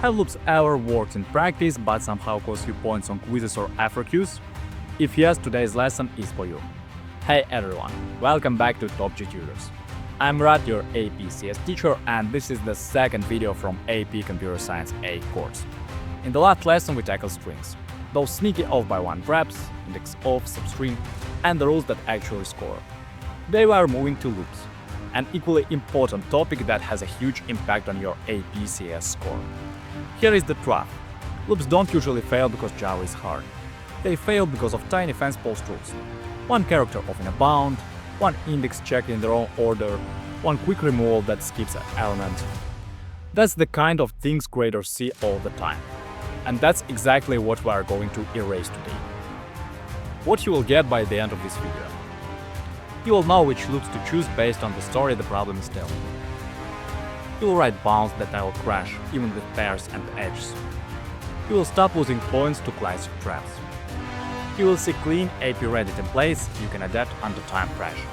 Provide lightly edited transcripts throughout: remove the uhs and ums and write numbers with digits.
Have loops ever worked in practice but somehow cost you points on quizzes or FRQs? If yes, today's lesson is for you. Hey everyone, welcome back to Top G Tutors. I'm Rad, your APCS teacher, and this is the second video from APComputerScienceA course. In the last lesson we tackled strings, those sneaky off by one grabs, index off, substring, and the rules that actually score. Today we are moving to loops, an equally important topic that has a huge impact on your APCS score. Here is the truth. Loops don't usually fail because Java is hard. They fail because of tiny fence post rules. One character off in a bound, one index checked in the wrong order, one quick removal that skips an element. That's the kind of things graders see all the time. And that's exactly what we are going to erase today. What you will get by the end of this video. You will know which loops to choose based on the story the problem is telling. You will write bounds that will crash even with pairs and edges. You will stop losing points to classic traps. You will see clean AP-ready templates you can adapt under time pressure.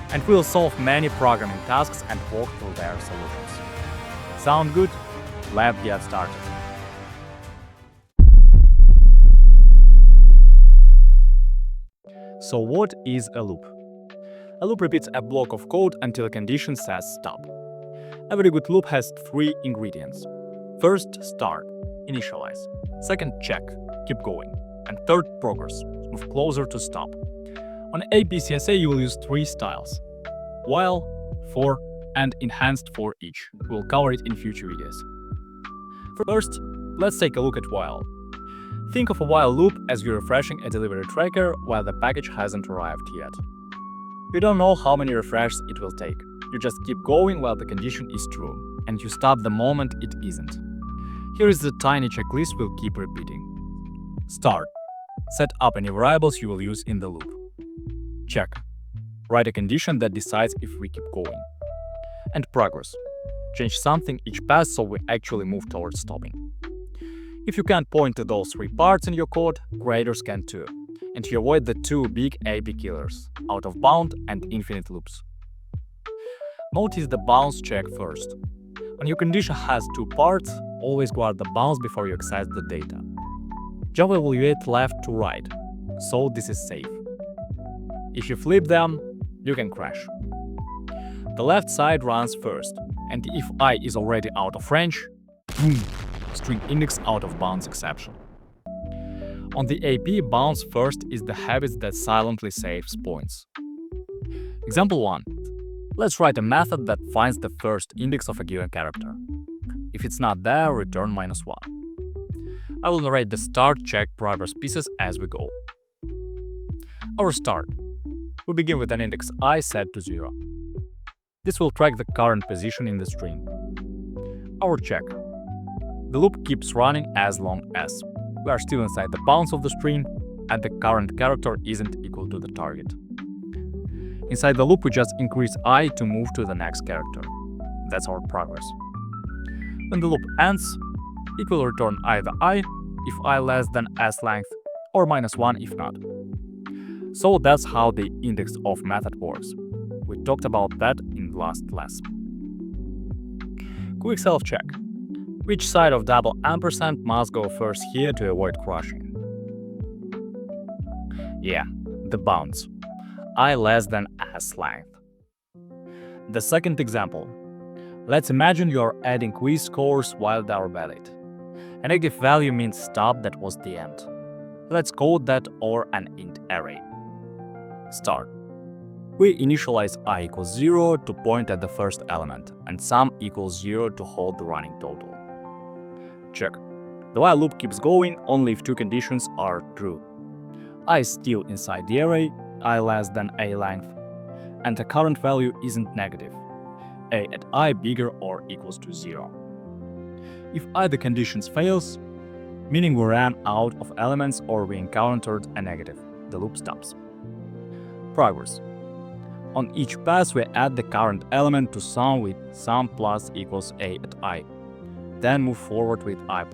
And we will solve many programming tasks and walk through their solutions. Sound good? Let's get started. So what is a loop? A loop repeats a block of code until a condition says stop. Every good loop has three ingredients. First, start, initialize. Second, check, keep going. And third, progress, move closer to stop. On APCSA you will use three styles: while, for, and enhanced for each. We'll cover it in future videos. First, let's take a look at while. Think of a while loop as you're refreshing a delivery tracker while the package hasn't arrived yet. You don't know how many refreshes it will take. You just keep going while the condition is true, and you stop the moment it isn't. Here is the tiny checklist we'll keep repeating. Start. Set up any variables you will use in the loop. Check. Write a condition that decides if we keep going. And progress. Change something each pass so we actually move towards stopping. If you can't point to those three parts in your code, graders can too. And you avoid the two big AP killers, out of bound and infinite loops. Notice the bounds check first. When your condition has two parts, always guard the bounds before you access the data. Java will evaluate left to right, so this is safe. If you flip them, you can crash. The left side runs first, and if I is already out of range, boom, string index out of bounds exception. On the AP, bounds first is the habit that silently saves points. Example 1. Let's write a method that finds the first index of a given character. If it's not there, return -1. I will narrate the start, check, progress pieces as we go. Our start. We begin with an index I set to 0. This will track the current position in the string. Our check. The loop keeps running as long as we are still inside the bounds of the string and the current character isn't equal to the target. Inside the loop we just increase I to move to the next character. That's our progress. When the loop ends, it will return either I if I less than s length or -1 if not. So that's how the index of method works. We talked about that in the last lesson. Quick self-check. Which side of double ampersand must go first here to avoid crushing? Yeah, the bounds. I less than s length. The second example. Let's imagine you are adding quiz scores while they are valid. A negative value means stop, that was the end. Let's code that or an int array. Start. We initialize I equals 0 to point at the first element, and sum equals 0 to hold the running total. Check. The while loop keeps going only if two conditions are true. I is still inside the array, I less than a length, and the current value isn't negative. A at I bigger or equals to 0. If either conditions fails, meaning we ran out of elements or we encountered a negative, the loop stops. Progress. On each pass we add the current element to sum with sum plus equals A at I. Then move forward with I++.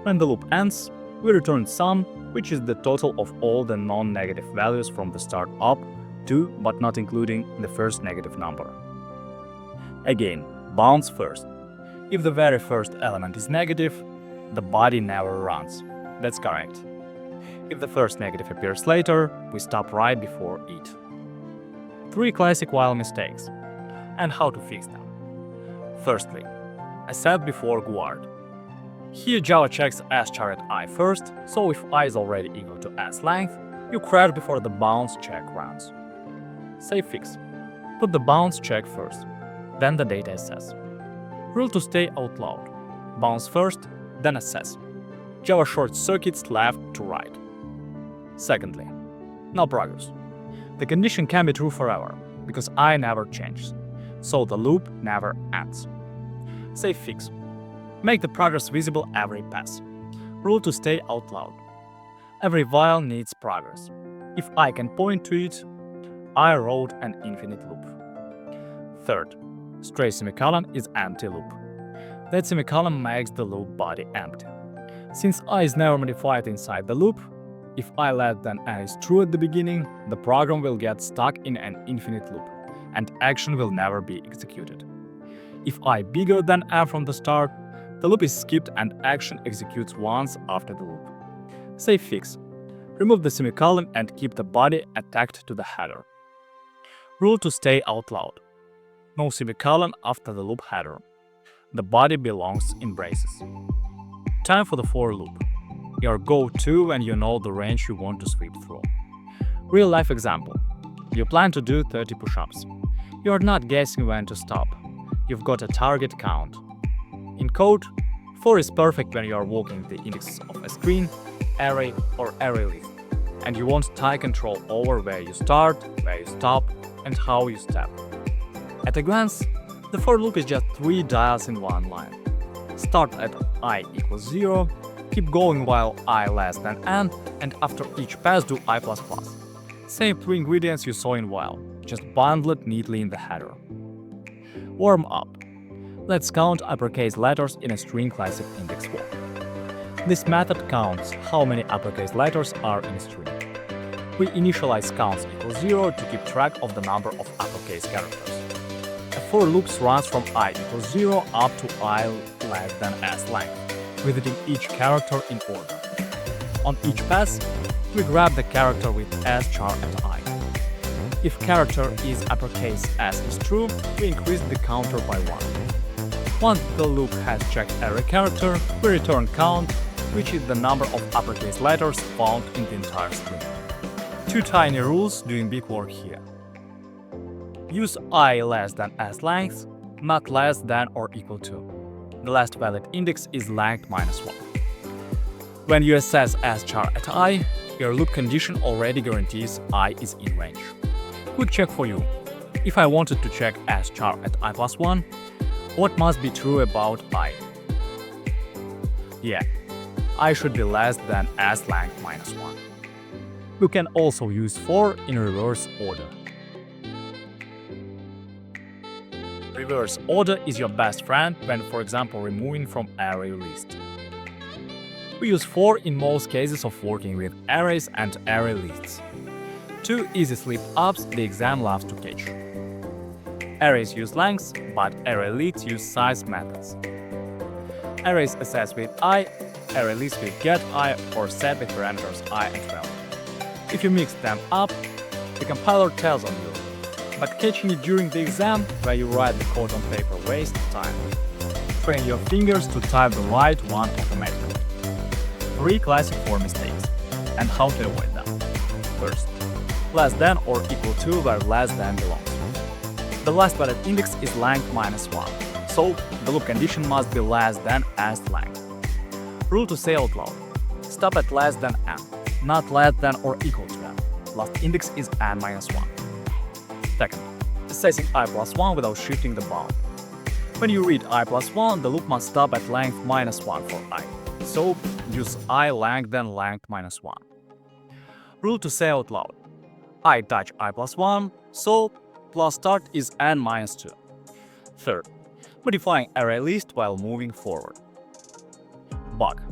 When the loop ends, we return sum, which is the total of all the non-negative values from the start up to, but not including, the first negative number. Again, bounds first. If the very first element is negative, the body never runs. That's correct. If the first negative appears later, we stop right before it. 3 classic while mistakes, and how to fix them. Firstly, I said before guard. Here Java checks s_char at I first, so if I is already equal to s length, you crash before the bounce check runs. Say fix. Put the bounce check first, then the data assess. Rule to stay out loud. Bounce first, then assess. Java short circuits left to right. Secondly, no progress. The condition can be true forever, because I never changes, so the loop never ends. Say fix. Make the progress visible every pass. Rule to stay out loud. Every while needs progress. If I can point to it, I wrote an infinite loop. Third, straight semicolon is empty loop. That semicolon makes the loop body empty. Since I is never modified inside the loop, if I let then n is true at the beginning, the program will get stuck in an infinite loop, and action will never be executed. If I bigger than n from the start, the loop is skipped and action executes once after the loop. Say fix. Remove the semicolon and keep the body attached to the header. Rule to stay out loud. No semicolon after the loop header. The body belongs in braces. Time for the for loop. Your go-to when you know the range you want to sweep through. Real-life example. You plan to do 30 push-ups. You are not guessing when to stop. You've got a target count. In code, for is perfect when you are walking the indexes of a screen, array, or array list, and you want tight control over where you start, where you stop, and how you step. At a glance, the for loop is just 3 dials in one line. Start at I equals 0, keep going while I less than n, and after each pass do I++. Same 3 ingredients you saw in while, just bundled neatly in the header. Warm up. Let's count uppercase letters in a string classic index walk. This method counts how many uppercase letters are in a string. We initialize counts equals 0 to keep track of the number of uppercase characters. A for loop runs from I equals 0 up to I less than s length, visiting each character in order. On each pass, we grab the character with s_char at I. If character is uppercase s is true, we increase the counter by 1. Once the loop has checked every character, we return count, which is the number of uppercase letters found in the entire string. 2 tiny rules doing big work here. Use I less than s length, not less than or equal to. The last valid index is length -1. When you assess s_char at I, your loop condition already guarantees I is in range. Quick check for you. If I wanted to check s_char at I+1, what must be true about I? Yeah, I should be less than s length -1. You can also use for in reverse order. Reverse order is your best friend when, for example, removing from array list. We use for in most cases of working with arrays and array lists. 2 easy slip-ups the exam loves to catch. Arrays use lengths, but array lists use size methods. Arrays assess with I, array lists with getI or set with parameters I and 12. If you mix them up, the compiler tells on you, but catching it during the exam where you write the code on paper wastes time. Train your fingers to type the right one automatically. 3 classic for mistakes, and how to avoid them. First, less than or equal to where less than belongs. The last valid index is length -1, so the loop condition must be less than s length. Rule to say out loud. Stop at less than n, not less than or equal to n. Last index is n-1. Second, assessing I+1 without shifting the bound. When you read I+1, the loop must stop at length -1 for I. So use I length then length -1. Rule to say out loud. I touch I+1, so plus start is n-2. Third, modifying array list while moving forward. Bug.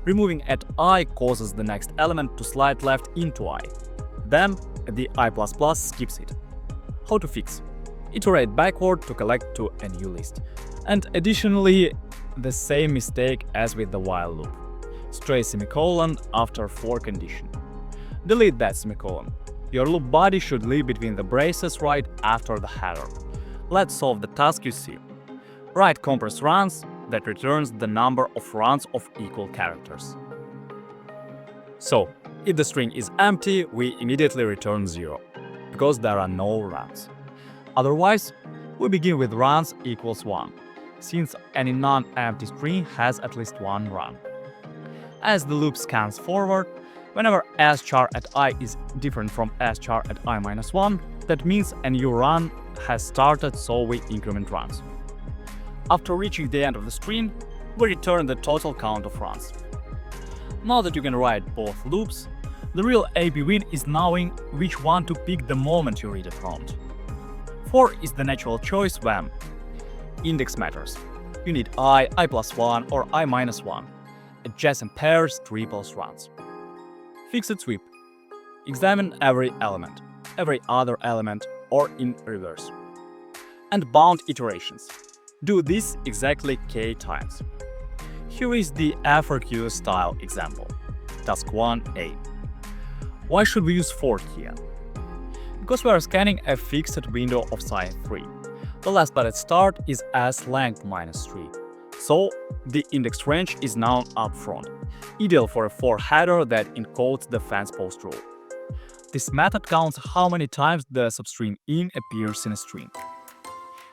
Removing at I causes the next element to slide left into I. Then the I++ skips it. How to fix? Iterate backward to collect to a new list. And additionally, the same mistake as with the while loop. Stray semicolon after for condition. Delete that semicolon. Your loop body should live between the braces right after the header. Let's solve the task you see. Write compress runs that returns the number of runs of equal characters. So, if the string is empty, we immediately return 0, because there are no runs. Otherwise, we begin with runs equals 1, since any non-empty string has at least one run. As the loop scans forward, whenever s-char at I is different from s-char at I-1, that means a new run has started, so we increment runs. After reaching the end of the string, we return the total count of runs. Now that you can write both loops, the real AP win is knowing which one to pick the moment you read a prompt. 4 is the natural choice when index matters. You need I plus 1 or I-1. Adjacent pairs, triples, runs. Fixed sweep. Examine every element, every other element, or in reverse. And bound iterations. Do this exactly k times. Here is the FRQ-style example. Task 1a. Why should we use for here? Because we are scanning a fixed window of size 3. The last byte at start is s length -3. So, the index range is now up front, ideal for a for header that encodes the fencepost rule. This method counts how many times the substring in appears in a string.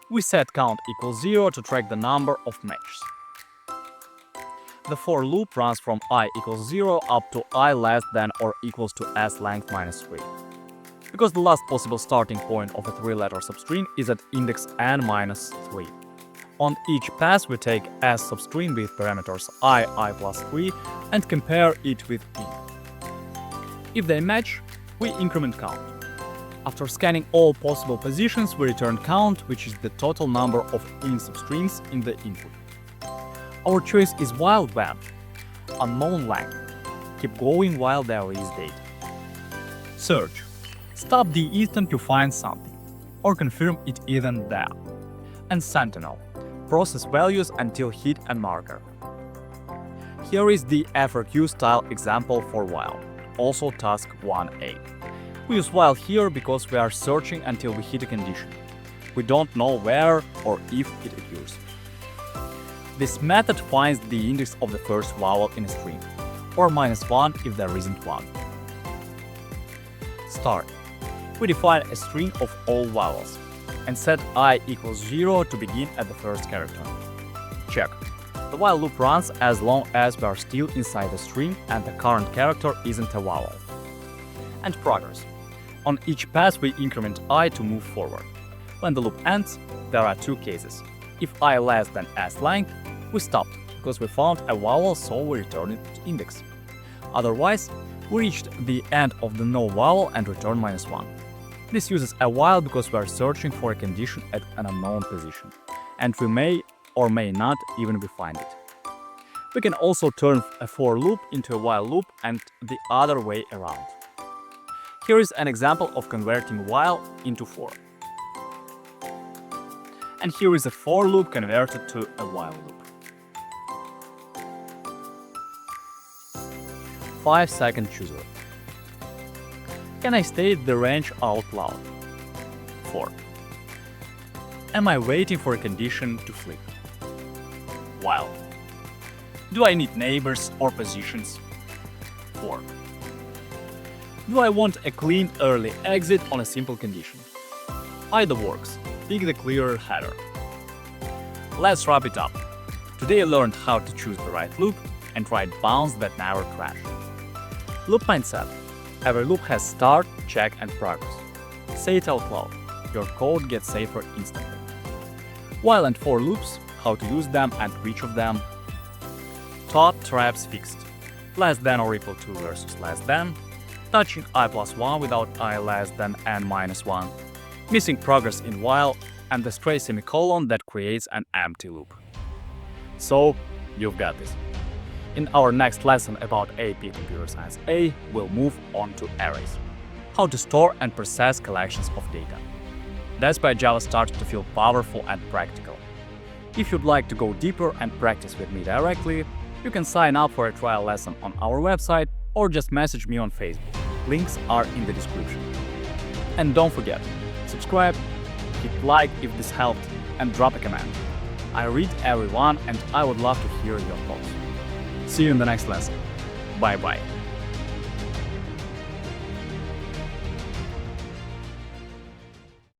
We set count equals 0 to track the number of matches. The for loop runs from I equals 0 up to I less than or equals to s length -3. Because the last possible starting point of a 3-letter substring is at index n-3. On each pass, we take s substring with parameters I plus 3 and compare it with in. If they match, we increment count. After scanning all possible positions, we return count, which is the total number of in substrings in the input. Our choice is while when, unknown length. Keep going while there is date. Search. Stop the instant you find something, or confirm it isn't there. And sentinel. Process values until hit a marker. Here is the FRQ-style example for while, also task 1a. We use while here because we are searching until we hit a condition. We don't know where or if it occurs. This method finds the index of the first vowel in a string, or -1 if there isn't one. Start. We define a string of all vowels and set I equals 0 to begin at the first character. Check. The while loop runs as long as we are still inside the string and the current character isn't a vowel. And progress. On each pass we increment I to move forward. When the loop ends, there are two cases. If I less than s length, we stopped because we found a vowel, so we return it to index. Otherwise, we reached the end of the no vowel and return -1. This uses a while because we are searching for a condition at an unknown position, and we may or may not even find it. We can also turn a for loop into a while loop and the other way around. Here is an example of converting while into for. And here is a for loop converted to a while loop. 5-second chooser. Can I state the range out loud? 4. Am I waiting for a condition to flip? While. Do I need neighbors or positions? 4. Do I want a clean early exit on a simple condition? Either works. Pick the clearer header. Let's wrap it up. Today I learned how to choose the right loop and write bounds that never crash. Loop mindset. Every loop has start, check, and progress. Say it out loud. Your code gets safer instantly. While and for loops, how to use them and which of them. Taught traps fixed. Less than or equal to versus less than. Touching I plus 1 without I less than n-1. Missing progress in while, and the stray semicolon that creates an empty loop. So, you've got this. In our next lesson about APComputerScienceA, we'll move on to arrays. How to store and process collections of data. That's why Java starts to feel powerful and practical. If you'd like to go deeper and practice with me directly, you can sign up for a trial lesson on our website or just message me on Facebook. Links are in the description. And don't forget, subscribe, hit like if this helped, and drop a comment. I read everyone and I would love to hear your thoughts. See you in the next lesson. Bye bye.